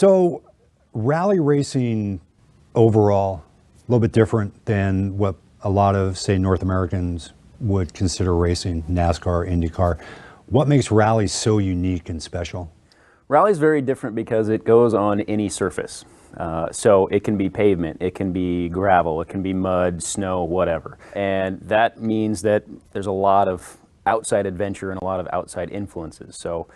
So rally racing overall, a little bit different than what a lot of, say, North Americans would consider racing, NASCAR, IndyCar. What makes rally so unique and special? Rally is very different because it goes on any surface. So it can be pavement, it can be gravel, it can be mud, snow, whatever. And that means that there's a lot of outside adventure and a lot of outside influences. So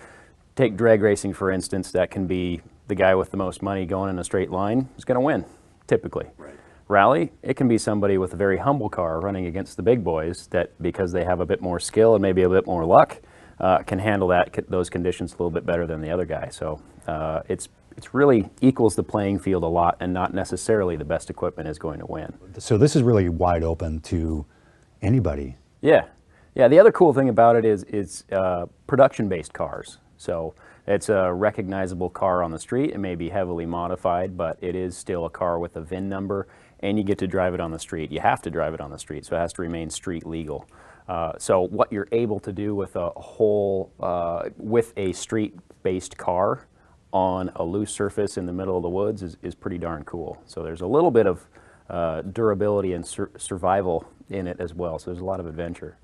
take drag racing, for instance. That can be the guy with the most money going in a straight line is going to win, typically. Right. Rally, it can be somebody with a very humble car running against the big boys that, because they have a bit more skill and maybe a bit more luck, can handle those conditions a little bit better than the other guy. So it's really equals the playing field a lot, and not necessarily the best equipment is going to win. So this is really wide open to anybody. Yeah. Yeah, the other cool thing about it is production-based cars. So it's a recognizable car on the street. It may be heavily modified, but it is still a car with a VIN number, and you get to drive it on the street. You have to drive it on the street, so it has to remain street legal. So what you're able to do with with a street-based car on a loose surface in the middle of the woods is pretty darn cool. So there's a little bit of durability and survival in it as well. So there's a lot of adventure.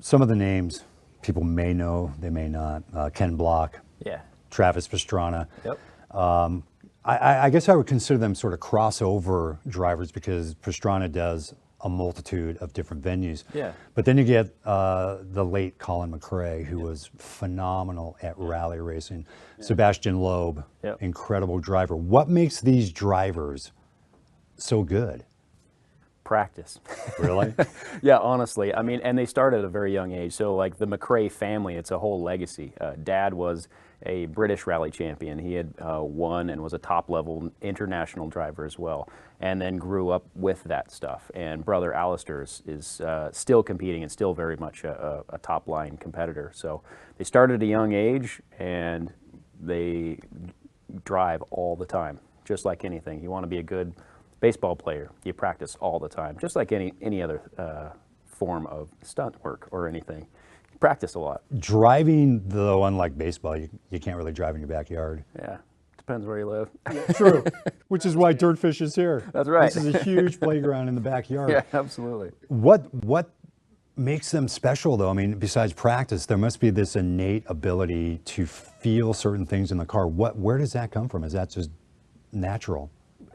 Some of the names people may know, they may not. Ken Block, yeah, Travis Pastrana. Yep. I guess I would consider them sort of crossover drivers because Pastrana does a multitude of different venues. Yeah. But then you get the late Colin McRae, who was phenomenal at rally racing. Yeah. Sebastian Loeb, yep, incredible driver. What makes these drivers so good? Practice. Really? Yeah, honestly. I mean, and they start at a very young age. So like the McRae family, it's a whole legacy. Dad was a British rally champion. He had won and was a top-level international driver as well, and then grew up with that stuff. And brother Alistair is still competing and still very much a top-line competitor. So they started at a young age, and they drive all the time, just like anything. You want to be a good baseball player, you practice all the time, just like any other form of stunt work or anything. You practice a lot. Driving, though, unlike baseball, you can't really drive in your backyard. Yeah, depends where you live. True, which is why Dirtfish is here. That's right. This is a huge playground in the backyard. Yeah, absolutely. What makes them special, though? I mean, besides practice, there must be this innate ability to feel certain things in the car. Where does that come from? Is that just natural?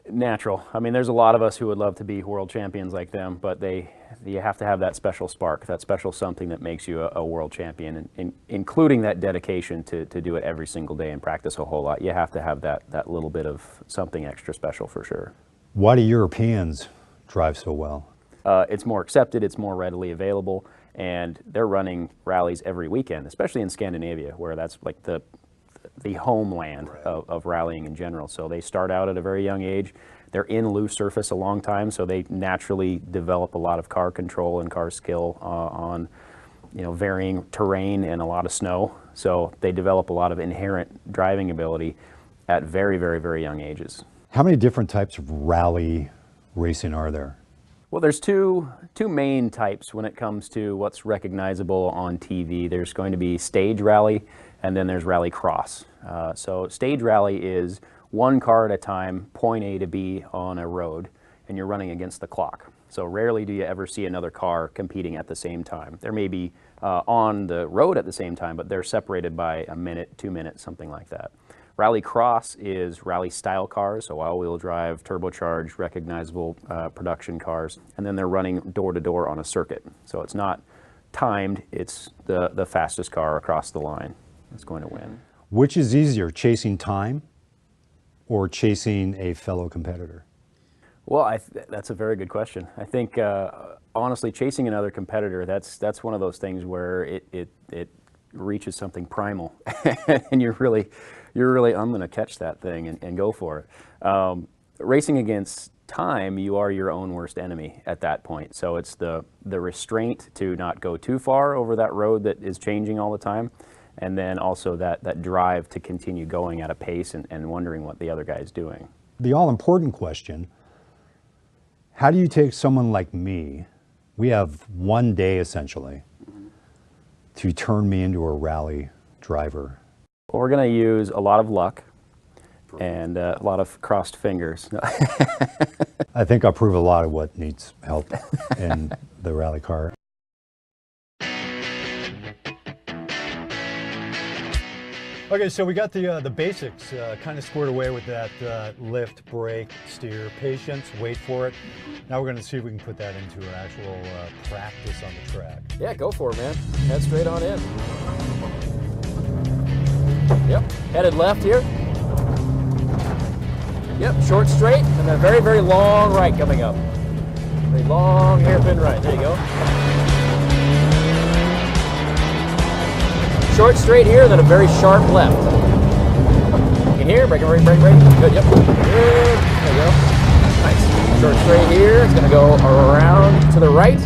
Natural. I mean, there's a lot of us who would love to be world champions like them, but you have to have that special spark, that special something that makes you a world champion, and including that dedication to do it every single day and practice a whole lot. You have to have that little bit of something extra special for sure. Why do Europeans drive so well? It's more accepted, it's more readily available, and they're running rallies every weekend, especially in Scandinavia, where that's like the homeland of rallying in general. So they start out at a very young age. They're in loose surface a long time, so they naturally develop a lot of car control and car skill on varying terrain and a lot of snow. So they develop a lot of inherent driving ability at very, very, very young ages. How many different types of rally racing are there? Well, there's two main types when it comes to what's recognizable on TV. There's going to be stage rally, and then there's rally cross. So stage rally is one car at a time, point A to B on a road, and you're running against the clock. So rarely do you ever see another car competing at the same time. There may be on the road at the same time, but they're separated by a minute, 2 minutes, something like that. Rally cross is rally style cars, so all-wheel drive, turbocharged, recognizable production cars, and then they're running door to door on a circuit. So it's not timed, it's the fastest car across the line that's going to win. Which is easier, chasing time or chasing a fellow competitor? Well, that's a very good question. I think, honestly, chasing another competitor, that's one of those things where it reaches something primal, and you're really, I'm going to catch that thing and go for it. Racing against time, you are your own worst enemy at that point. So it's the restraint to not go too far over that road that is changing all the time, and then also that drive to continue going at a pace and wondering what the other guy is doing. The all-important question, how do you take someone like me, we have one day essentially, to turn me into a rally driver? Well, we're going to use a lot of luck. and a lot of crossed fingers. I think I prove a lot of what needs help in the rally car. Okay, so we got the basics kind of squared away with that lift, brake, steer, patience, wait for it. Now we're going to see if we can put that into an actual practice on the track. Yeah, go for it, man. Head straight on in. Yep, headed left here. Yep, short straight, and then a very, very long right coming up. Very long hairpin right. There you go. Short straight here, then a very sharp left. In here, brake, brake, brake, brake. Good, yep. Good. There you go. Nice. Short straight here. It's going to go around to the right.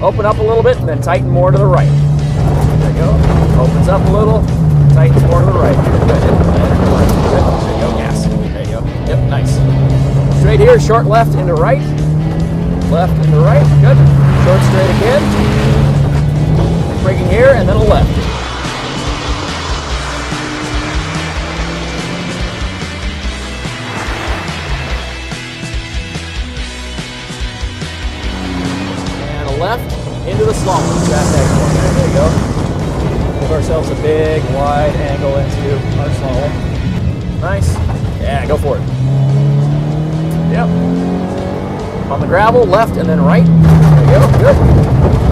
Open up a little bit, and then tighten more to the right. There you go. Opens up a little, tightens more to the right. Good, good. Good. There you go. Gas. There you go. Yep, nice. Straight here, short left into right. Left into right. Good. Short straight again. Braking here, and then a left. Left into the slalom. That next one there. There you go. Give ourselves a big wide angle into our slalom. Nice. Yeah, go for it. Yep. On the gravel, left and then right. There you go. Good.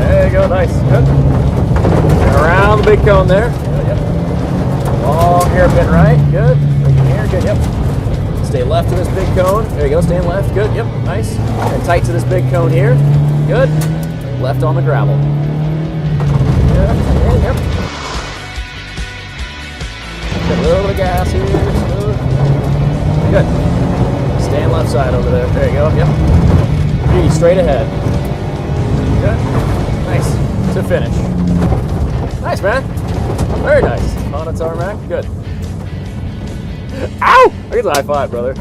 There you go. Nice. Good. And around the big cone there. Good. Yep. Long hairpin right. Good. Braking here. Good. Yep. Stay left to this big cone. There you go. Staying left. Good. Yep. Nice. And tight to this big cone here. Good. Left on the gravel. Yep. Yep. Get a little bit of gas here. Smooth. Good. Stand left side over there. There you go. Yep. Beauty straight ahead. Good. Nice. To finish. Nice, man. Very nice. On a tarmac. Good. Ow! I get a high five, brother.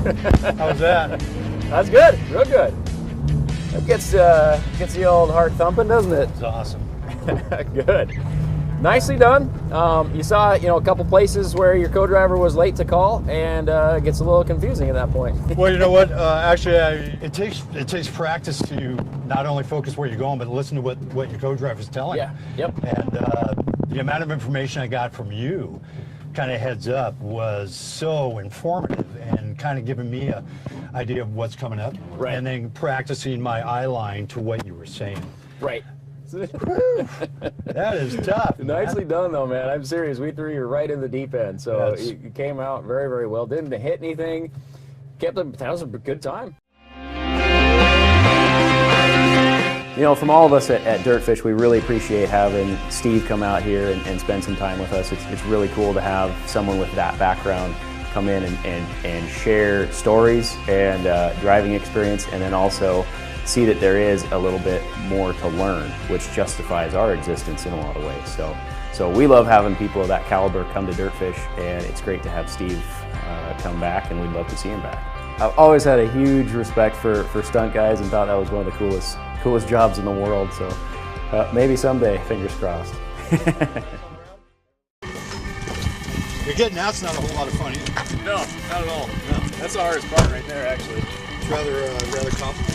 How's that? That's good. Real good. It gets the old heart thumping, doesn't it? It's awesome. Good. Nicely done. You saw, a couple places where your co-driver was late to call, and it gets a little confusing at that point. Well, you know what? Actually, it takes practice to not only focus where you're going, but listen to what your co-driver's telling you. Yep. And the amount of information I got from you, kind of heads up, was so informative and kind of giving me a idea of what's coming up. Right. And then practicing my eye line to what you were saying. Right. That is tough. Nicely done, though, man. I'm serious. We threw you right in the deep end, so you came out very, very well. Didn't hit anything. That was a good time. From all of us at Dirtfish, we really appreciate having Steve come out here and spend some time with us. It's really cool to have someone with that background come in and share stories and driving experience, and then also see that there is a little bit more to learn, which justifies our existence in a lot of ways. So we love having people of that caliber come to Dirtfish, and it's great to have Steve come back, and we'd love to see him back. I've always had a huge respect for stunt guys and thought that was one of the coolest jobs in the world. So maybe someday, fingers crossed. You're getting out's not a whole lot of fun either. No, not at all. No. That's the hardest part right there, actually. It's rather complicated.